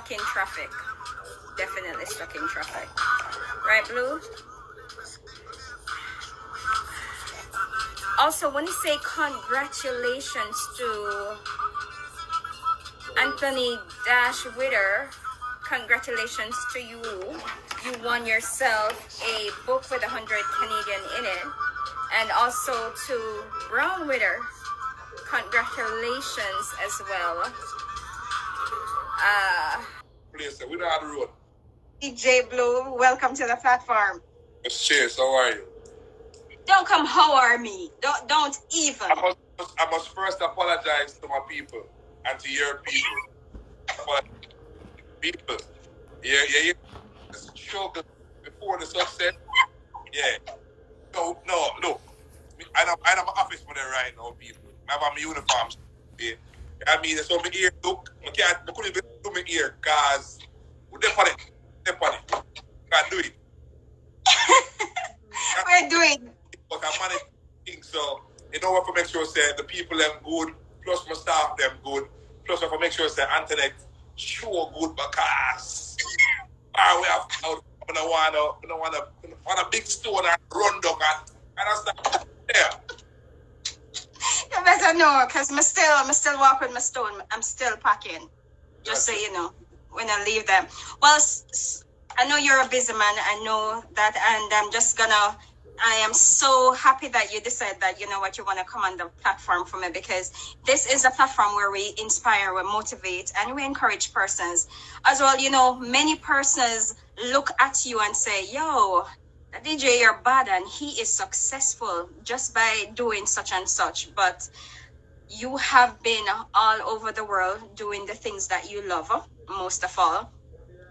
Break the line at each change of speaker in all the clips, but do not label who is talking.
stuck in traffic. Definitely stuck in traffic. Right, Blue? Also, when you say congratulations to Anthony Dash Witter, congratulations to you. You won yourself a book with 100 Canadian in it. And also to Brown Witter, congratulations as well.
Please, we don't have the road.
DJ Blue, welcome to the platform.
Cheers, how are you?
Don't come how me. Don't even.
I must first apologize to my people and to your people. People. Yeah. Struggle before the success. Yeah. No, look. I'm an office for them right now, people. I have my uniform. Yeah. I mean, so my ear look. I couldn't even do my ear because they're on it. Can't do it.
We're doing.
But I manage things, so in order to make sure say the people them good, plus my staff them good, plus I make sure say internet sure good because we have I don't want a big stone and run down and I start there.
You better know, because I'm still walking with my stone. I'm still packing. Just so you know, when I leave them. Well, I know you're a busy man. I know that, and I am so happy that you decided that, you know what, you want to come on the platform for me, because this is a platform where we inspire, we motivate, and we encourage persons. As well, you know, many persons look at you and say, yo, DJ, you're bad, and he is successful just by doing such and such. But you have been all over the world doing the things that you love, most of all.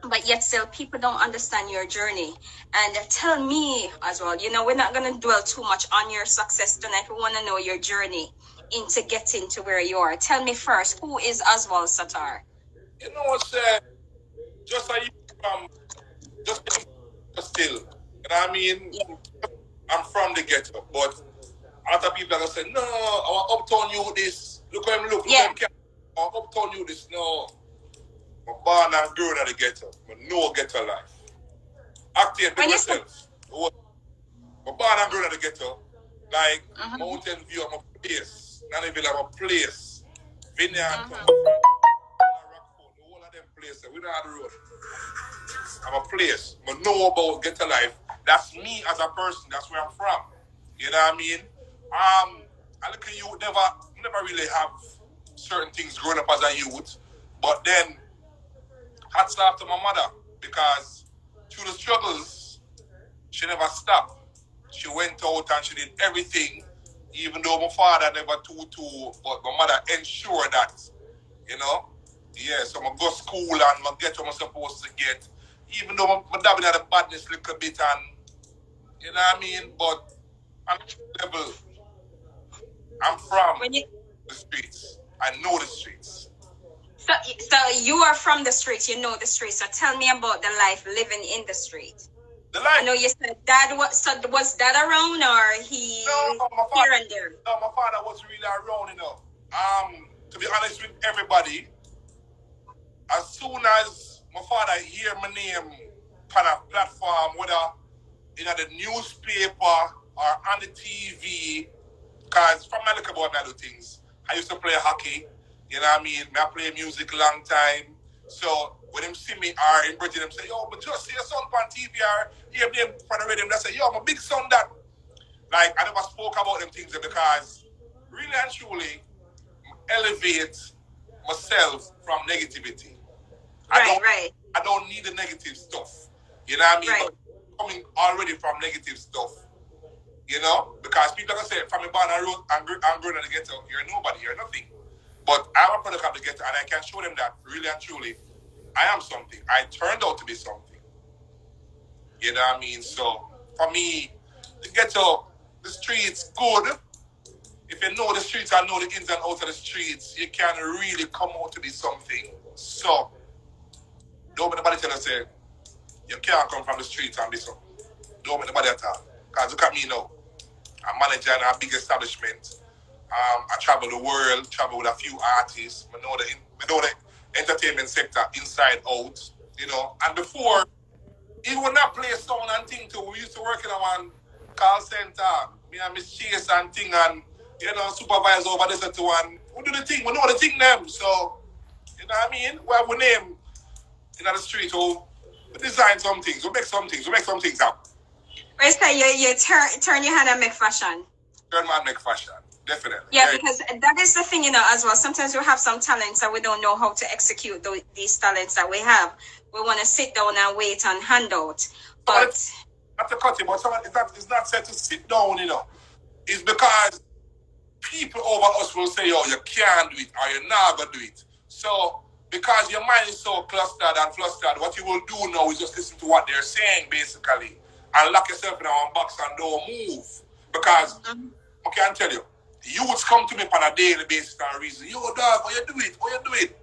But yet still people don't understand your journey. And tell me as well, you know, we're not going to dwell too much on your success tonight. We want to know your journey into getting to where you are. Tell me first, who is Oswald Soutar?
You know what, just like you from, just still, you know what I mean? Yeah. I'm from the ghetto, but a lot of people are going to say, no, our uptown you this. Look at him, look at him. Our uptown you this. No. I'm born and grown in the ghetto. But no ghetto life. Acting to myself. I'm born and grown in the ghetto. Like Mountain View, I'm a place. Nannyville, I'm a place. Vineyard, Rockford, all of them places. We don't have the road. I'm a place. But know about ghetto life. That's me as a person. That's where I'm from. You know what I mean? I look at you, never really have certain things growing up as a youth. But then, hats off to my mother, because through the struggles, she never stopped. She went out and she did everything, even though my father never too, but my mother ensured that, you know. Yeah, so I go to school and I get what I'm supposed to get, even though my dad had a badness a little bit, and you know what I mean. But on the level, I'm from the streets. I know the streets.
So you are from the streets, you know the streets. So tell me about the life living in the street.
The life?
I know you said dad was dad around, or he here and there?
No, my father was really around, you know. To be honest with everybody, as soon as my father hear my name on a platform, whether in the newspaper or on the TV, because from my little boy, I do things. I used to play hockey, you know what I mean? I play music long time. So when him see me or in Britain, them say, yo, but just see your son on TV or hear them from the radio, they say, yo, my big son that. Like, I never spoke about them things because really and truly elevate myself from negativity. I don't need the negative stuff. You know what I mean? Right. But coming already from negative stuff. You know? Because people are going to say, from the born and grown in the ghetto, you're nobody, you're nothing. But I'm a product of the ghetto, and I can show them that, really and truly, I am something. I turned out to be something. You know what I mean? So, for me, the ghetto, the streets, good. If you know the streets and know the ins and outs of the streets, you can really come out to be something. So, don't let nobody tell you, say, you can't come from the streets and be something. Don't let nobody attack. Because look at me now. I'm manager in a big establishment. I travel the world, travel with a few artists. I know the entertainment sector inside out, you know. And before, even when I play sound and thing too, we used to work in a one call center, me and Miss Chase and thing, and, you know, supervise over this and two, and we do the thing, we know the thing them, so, you know what I mean? We have a name in the street, we design some things, we make some things up.
Right, so you turn your hand and make fashion.
Turn my hand make fashion. Definitely.
Yeah, because that is the thing, you know, as well. Sometimes we have some talents that we don't know how to execute these talents that we have. We want to sit down and wait and hand out. But
not to cut it, but it's not said to sit down, you know. It's because people over us will say, oh, you can't do it or you're not going to do it. So, because your mind is so clustered and flustered, what you will do now is just listen to what they're saying, basically, and lock yourself in one box and don't move. Because, I can tell you, youths come to me on a daily basis and reason, yo, dog, why you do it?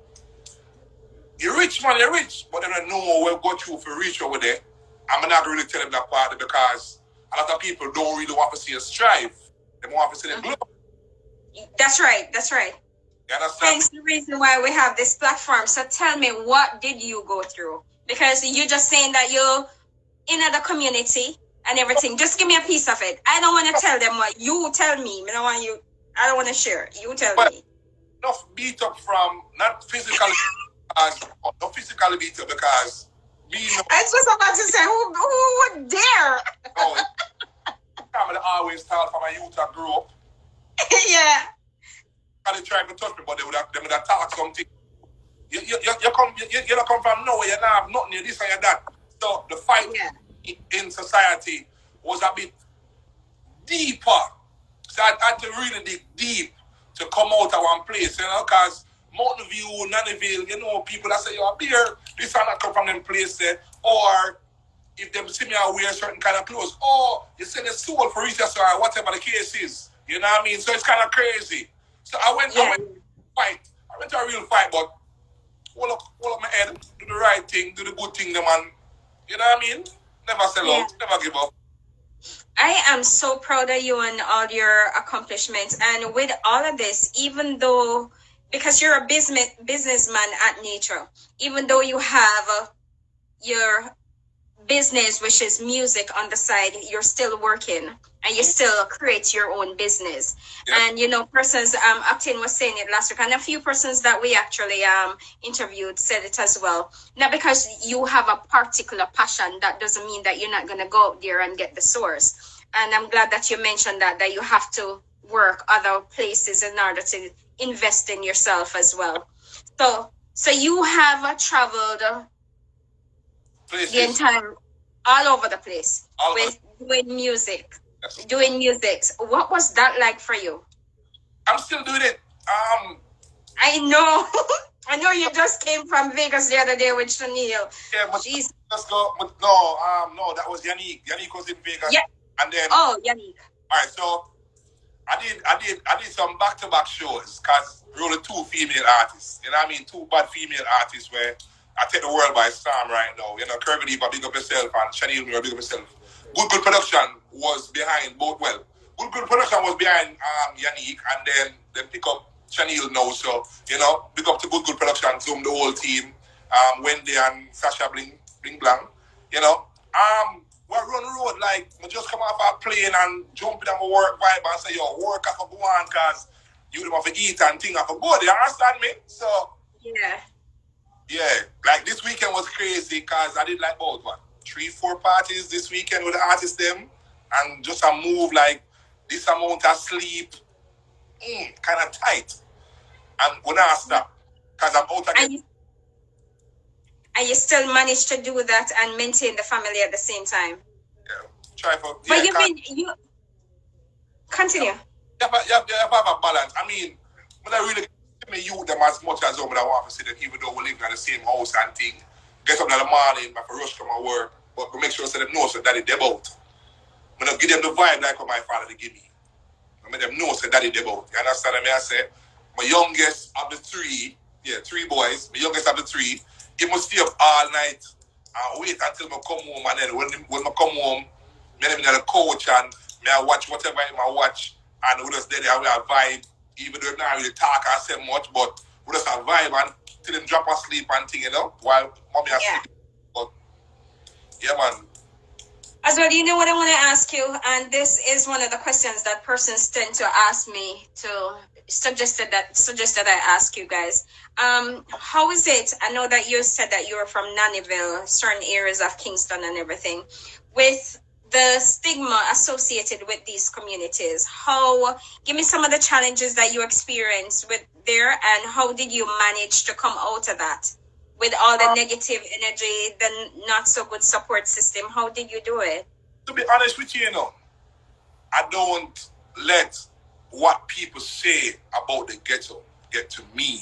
You're rich, man, you're rich. But they don't know where we go through for reach over there. I'm not really telling that part because a lot of people don't really want to see us strive. They want to see them glow.
That's right.
You understand?
Hence the reason why we have this platform. So tell me, what did you go through? Because you're just saying that you're in the community and everything. Just give me a piece of it. I don't want to tell them what you tell me. I don't want to share. You tell me.
Enough beat up from, not physically, not physically beat up because
I was just about to say, who would dare?
No, I always tell from my youth I grew up.
Yeah.
They tried to touch me, but they would have talked something. You don't come from nowhere, you don't have nothing, you this and you that. So the fight in society was a bit deeper. So I had to really dig deep to come out of one place, you know, because Mountain View, Nannyville, you know, people that say, yo, beer, this and that come from them places, or if they see me I wear certain kind of clothes, or you send a soul for research or whatever the case is, you know what I mean? So it's kind of crazy. So I went to fight. I went to a real fight, but hold up my head, do the right thing, do the good thing, man. You know what I mean? Never sell out, never give up.
I am so proud of you and all your accomplishments. And with all of this, even though, because you're a businessman at nature, even though you have your business, which is music on the side, you're still working and you still create your own business. Yep. And, you know, persons, Actin was saying it last week, and a few persons that we actually interviewed said it as well. Now, because you have a particular passion, that doesn't mean that you're not going to go out there and get the source. And I'm glad that you mentioned that you have to work other places in order to invest in yourself as well. So you have traveled the entire, all over the place with music. Yes. Doing music. What was that like for you?
I'm still doing it.
I know. I know you just came from Vegas the other day with Chanel.
Yeah, but jeez. Let's go. But no, that was Yannick. Yannick was in Vegas.
Yeah.
And then
Yannick.
All right, so I did some back-to-back shows because we were two female artists. You know what I mean? Two bad female artists where I take the world by storm right now. You know, Kirby Diva, big up yourself, and Chanel Mira, big up yourself. Good Production was behind both. Well, Good Production was behind Yannick, and then pick up Chanel now. So, you know, big up to Good Production, Zoom, the whole team, Wendy and Sasha Bling Blang. You know, we run the road like we just come off our plane and jump in my work vibe and say, yo, work I can go on because you don't have to eat and thing I can go. You understand me? So, yeah, like this weekend was crazy because I did like about 3-4 parties this weekend with the artists them, and just a move like this amount of sleep, kind of tight, and when I stop because I'm out again.
And you still manage to do that and maintain the family at the same time.
Yeah, try for.
But you continue.
You have a balance. I mean, when I really me youth them as much as I want to see them, even though we live in the same house and thing. Get up in the morning, I have rush to my work, but we make sure that them know so daddy they're about. I'm not give them the vibe like what my father they give me. I make them know so daddy they're about. You understand what I say? My youngest of the three boys, my youngest of the three, he must stay up all night and wait until I come home, and then when I come home, me and the coach and me I watch whatever I watch, and we just there and we have vibe, even though we not really talk or say much, but we just have vibe and till him drop asleep and thing, while mommy asleep. But yeah, man.
Oswald, you know what I want to ask you, and this is one of the questions that persons tend to ask me to suggested that I ask you guys. How is it? I know that you said that you were from Nannyville, certain areas of Kingston and everything. With the stigma associated with these communities, give me some of the challenges that you experienced with there, and how did you manage to come out of that? With all the negative energy, the not so good support system, how did you do it?
To be honest with you, I don't let what people say about the ghetto get to me.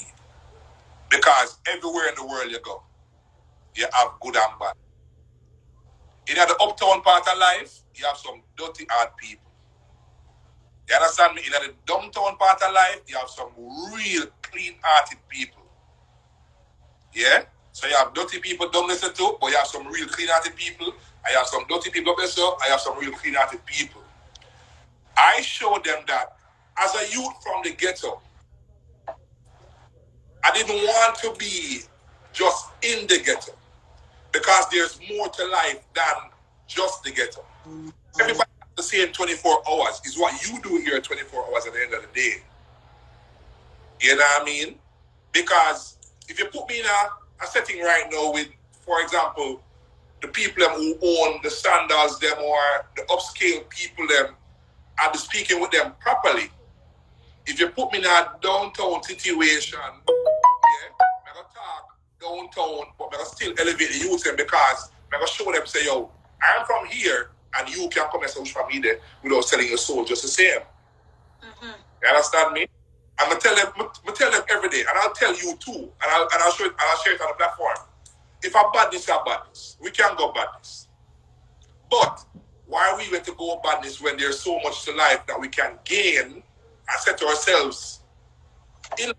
Because everywhere in the world you go, you have good and bad. In the uptown part of life, you have some dirty hard people. You understand me? In the downtown part of life, you have some real clean-hearted people. Yeah? So you have dirty people down there too, but you have some real clean-hearted people. I have some dirty people up there, so I have some real clean-hearted people. I showed them that as a youth from the ghetto, I didn't want to be just in the ghetto because there's more to life than just the ghetto. Everybody has the same 24 hours. Is what you do here 24 hours at the end of the day. You know what I mean? Because if you put me in a setting right now with, for example, the people who own the standards, them or the upscale people, them, I'll be speaking with them properly. If you put me in a downtown situation, I'm going to talk downtown, but I'm going to still elevate the youth because I'm going to show them, say, yo, I'm from here, and you can come and say, from me there without selling your soul just the same. Mm-hmm. You understand me? I'm going to tell them every day, and I'll tell you too, and I'll share it on the platform. If I badness, I badness. We can go badness. But why are we going to go badness when there's so much to life that we can gain and set ourselves in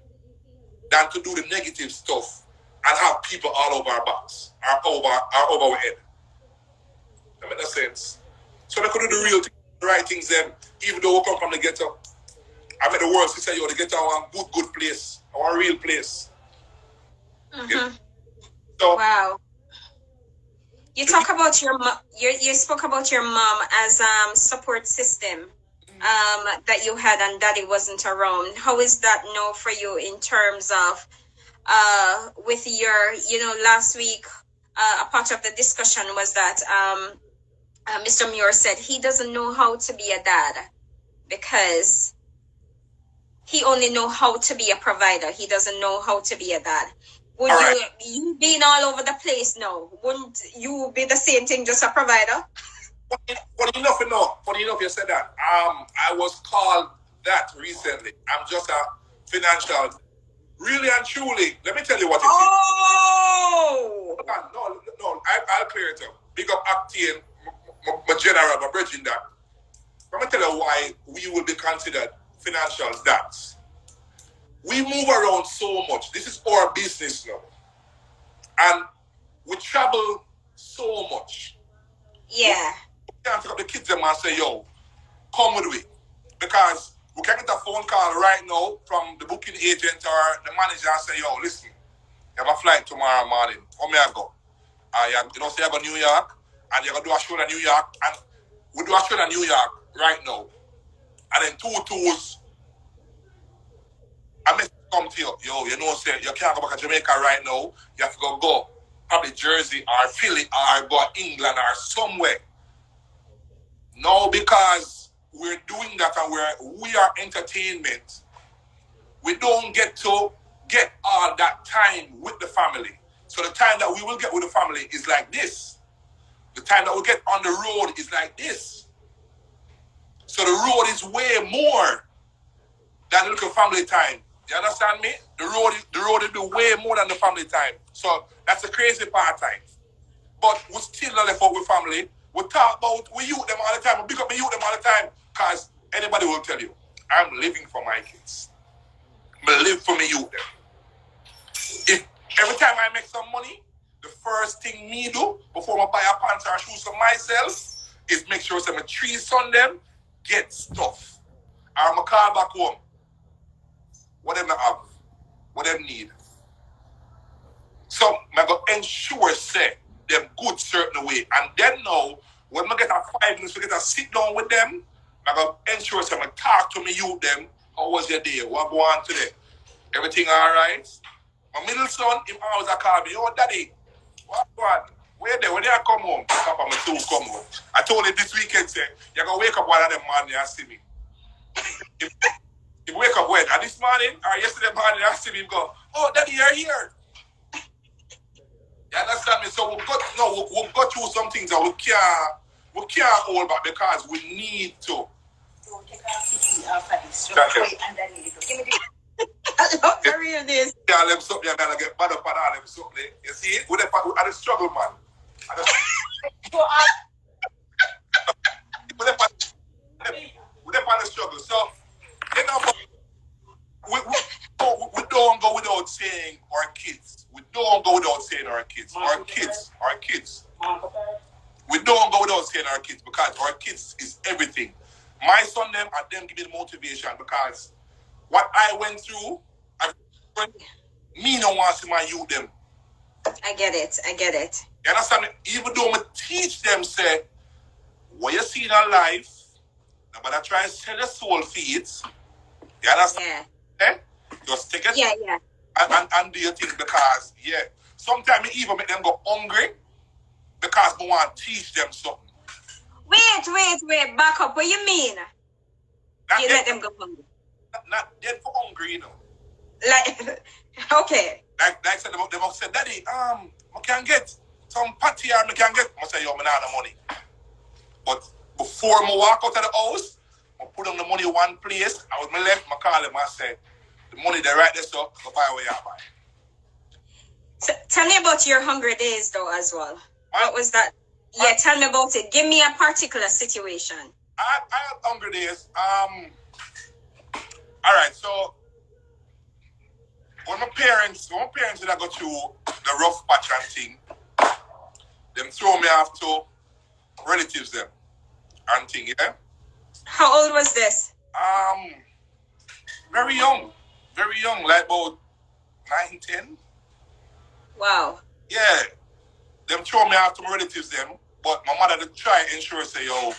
than to do the negative stuff and have people all over our backs, over our head? That makes no sense. So they could do the real thing, the right things then, even though we come from the ghetto. I met the world to say, yo, the ghetto is a good place, a real place.
Mm-hmm. Yeah. So, wow. You talk about your mom. You spoke about your mom as support system that you had, and daddy wasn't around. How is that now for you in terms of with your, last week a part of the discussion was that Mr. Muir said he doesn't know how to be a dad because he only know how to be a provider. He doesn't know how to be a dad. Would you being all over the place now, wouldn't you be the same thing, just a provider?
Funny enough, you said that. I was called that recently. I'm just a financial, really and truly. Let me tell you what it is.
Oh!
No, I'll clear it up. Big up Actian, my general, my bridging that. Let me tell you why we will be considered financial dads. We move around so much. This is our business now. And we travel so much.
Yeah.
We can't pick up the kids and say, yo, come with me. Because we can get a phone call right now from the booking agent or the manager and say, yo, listen, you have a flight tomorrow morning. How may I go? Say I go to New York, and you're going to do a show in New York, and we do a show in New York right now. And then 2 tours, I may come to you, say you can't go back to Jamaica right now. You have to go probably Jersey or Philly or go to England or somewhere. No, because we're doing that and we are entertainment. We don't get to get all that time with the family. So the time that we will get with the family is like this. The time that we get on the road is like this. So the road is way more than the little family time. You understand me? The road will be way more than the family time. So that's the crazy part time. But we still not left out with family. We talk about, we youth them all the time. We pick up me youth them all the time. Because anybody will tell you, I'm living for my kids. I live for me youth them. If every time I make some money, the first thing me do before I buy a pants or shoes for myself is make sure my 3 sons them get stuff. Or I'm call back home. What them have, what them need. So I go ensure say them good certain way. And then now, when I get a 5 minutes, we get a sit down with them, I go ensure say I talk to me youth them. How was your day? What go on today? Everything all right? My middle son, him always a call me, oh daddy, what go on? Where they come home? Papa, my two come home. I told him this weekend, say, you're gonna wake up one of them morning and see me. He wake up when? And this morning, or yesterday morning, I see him go, oh daddy, you're here. You understand me? So we've got through some things that we can't hold back because we need to.
I love to read this.
Yeah, them something I'm gonna get bad up on all them something. You see, with the struggle, man. With the struggle. So, you know, we don't go without saying our kids. We don't go without saying our kids. Our kids. We don't go without saying our kids because our kids is everything. My son, them, and them give me the motivation because what I went through, me no want to see my youth them.
I get it.
You understand me? Even though I teach them, say, what you see in our life, nobody try to sell your soul for it. You understand?
Yeah.
Eh? Just take it.
Yeah.
And do your thing because, sometimes I even make them go hungry because I want to teach them something.
Wait, back up. What you mean? You let them go hungry?
Not dead for hungry, you know.
Like, okay.
Like said, they must say, Daddy, I can get some patty or I can get. I say, yo, I have the money. But before I walk out of the house, I put on the money in one place. I was my left, I call him, I said, the money they right there, so go buy what you buy.
So, tell me about your hungry days, though, as well. What was that? Yeah, tell me about it. Give me a particular situation.
I had hungry days. All right, so when my parents did I go through the rough patch and thing, them throw me off to relatives them and thing, yeah?
How old was this?
Very young, like about 9, 10.
Wow.
Yeah, them throw me off to my relatives them, but my mother did try and ensure say, yo,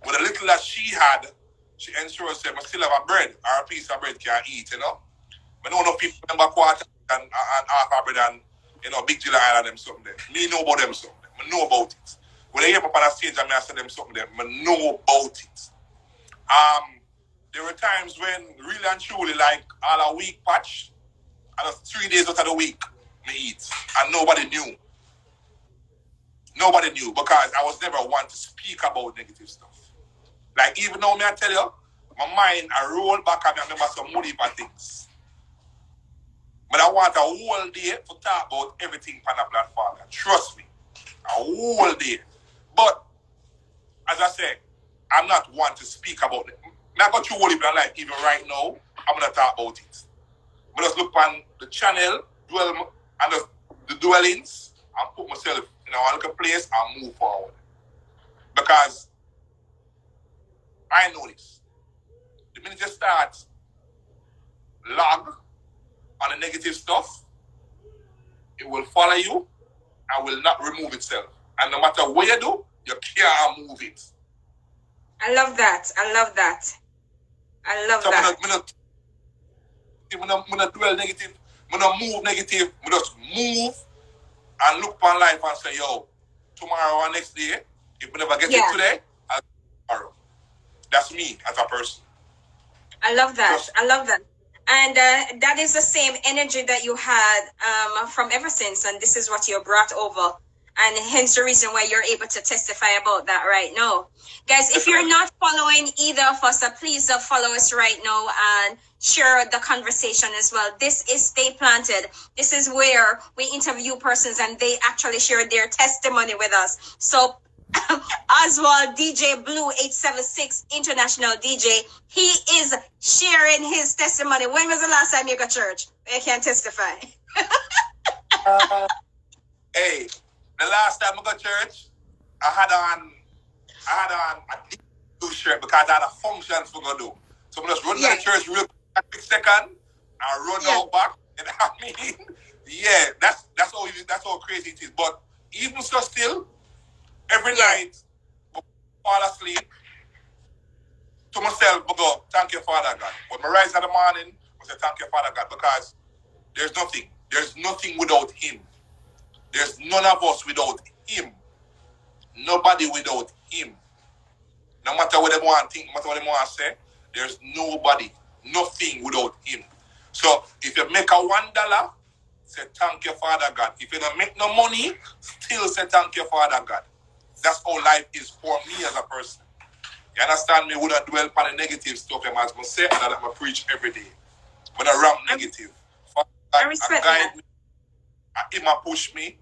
with the little that she had, she ensured say, I still have a bread or a piece of bread can eat, you know? I know enough people remember quarter and half a bread and, you know, Big Jilla Island them something there. Me know about them something. I know about it. When they hear up on the stage and I say them something there, I know about it. There were times when really and truly like all a week patch, and 3 days out of the week, me eat. And nobody knew. Nobody knew because I was never one to speak about negative stuff. Like even though me I tell you, my mind I roll back and I remember some money for things. But I want a whole day to talk about everything on the platform. Trust me. A whole day. But as I said, I'm not one to speak about it. I got through all of my life, even right now, I'm gonna talk about it. I just look on the channel, dwell and the dwellings, and put myself in a little place and move forward. Because I know this. The minute you start log on the negative stuff, it will follow you and will not remove itself. And no matter what you do, you can't move it.
I love that. So
I'm not dwell negative. I'm not move negative. I just move and look upon life and say, yo, tomorrow or next day, if we never get it today, I'll get it tomorrow. That's me as a person.
I love that. And that is the same energy that you had from ever since. And this is what you brought over. And hence the reason why you're able to testify about that right now. Guys, if you're not following either of us, please follow us right now and share the conversation as well. This is Stay Planted. This is where we interview persons and they actually share their testimony with us. So Oswald, DJ Blue 876 International DJ, he is sharing his testimony. When was the last time you got church? I can't testify.
Hey, the last time I got church, I had on a new shirt because I had a function for go do. So I just run to the church real quick second and run out back. You know what I mean? Yeah, that's how crazy it is. But even so, still, every night, before I fall asleep, to myself, I go, thank you, Father God. When I rise in the morning, I say, thank you, Father God, because there's nothing. There's nothing without Him. There's none of us without Him. Nobody without Him. No matter what they want to think, no matter what they want to say, there's nobody, nothing without Him. So if you make a $1, say thank you, Father God. If you don't make no money, still say thank you, Father God. That's how life is for me as a person. You understand me? We don't dwell upon the negative stuff, as I say, and I preach every day. When I ramp negative, Father God,
I respect
guide
that.
me, Him push me.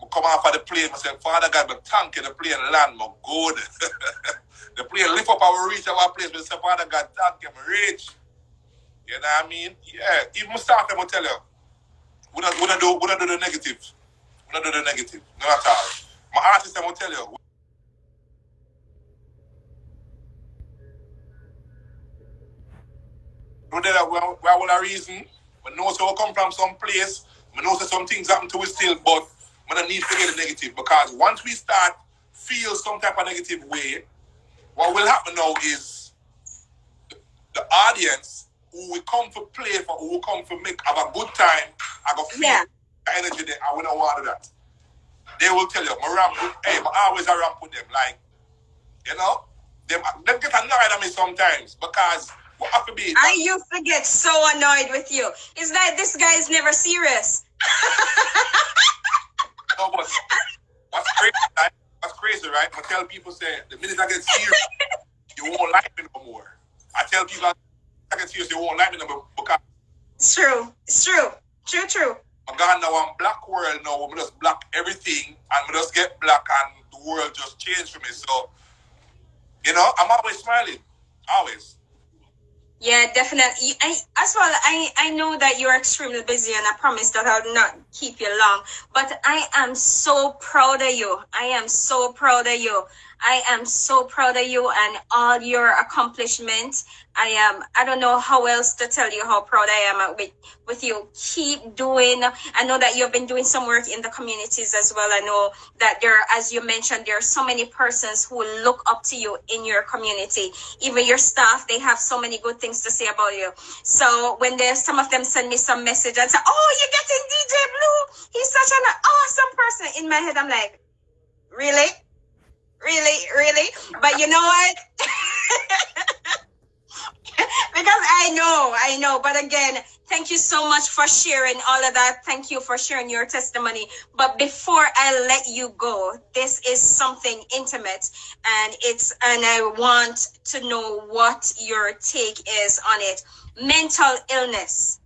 I come off of the plane, I say, Father God, I thank you, the plane land, my good. The plane lift up our reach our place, I say, Father God, thank you, I reach. You know what I mean? Yeah. Even staff, I will tell you, we don't do the negative. We don't do the negative. Not at all. My artist, I will tell you, we do that where will a reason. We know so we come from some place. We know so some things happen to us still, but we don't need to get the negative, because once we start feel some type of negative way, what will happen now is the audience who will come to play for, who will come to make have a good time, I go feel the energy there. I will not want that. They will tell you, my ramp, hey, I always a ramp with them. Like, you know, them get annoyed at me sometimes because what have to be.
I used to get so annoyed with you. It's like this guy is never serious.
No, but what's crazy, right? What's crazy, right? I tell people, say, the minute I get serious, you won't like me no more. I tell people, I get serious, you won't like me no more because
it's true. It's true. True.
I'm gone now on black world now. We just block everything and we just get black and the world just changed for me. So, you know, I'm always smiling. Always.
Yeah, definitely. I know that you're extremely busy, and I promise that I'll not keep you long. But I am so proud of you. I am so proud of you. I am so proud of you and all your accomplishments. I don't know how else to tell you how proud I am with you. Keep doing. I know that you've been doing some work in the communities as well. I know that as you mentioned, there are so many persons who look up to you in your community. Even your staff, they have so many good things to say about you. So when some of them send me some message and say, oh, you're getting DJ Blue, he's such an awesome person. In my head, I'm like, really? But you know what? Because I know. But again, thank you so much for sharing all of that. Thank you for sharing your testimony. But before I let you go, this is something intimate, and I want to know what your take is on it. Mental illness.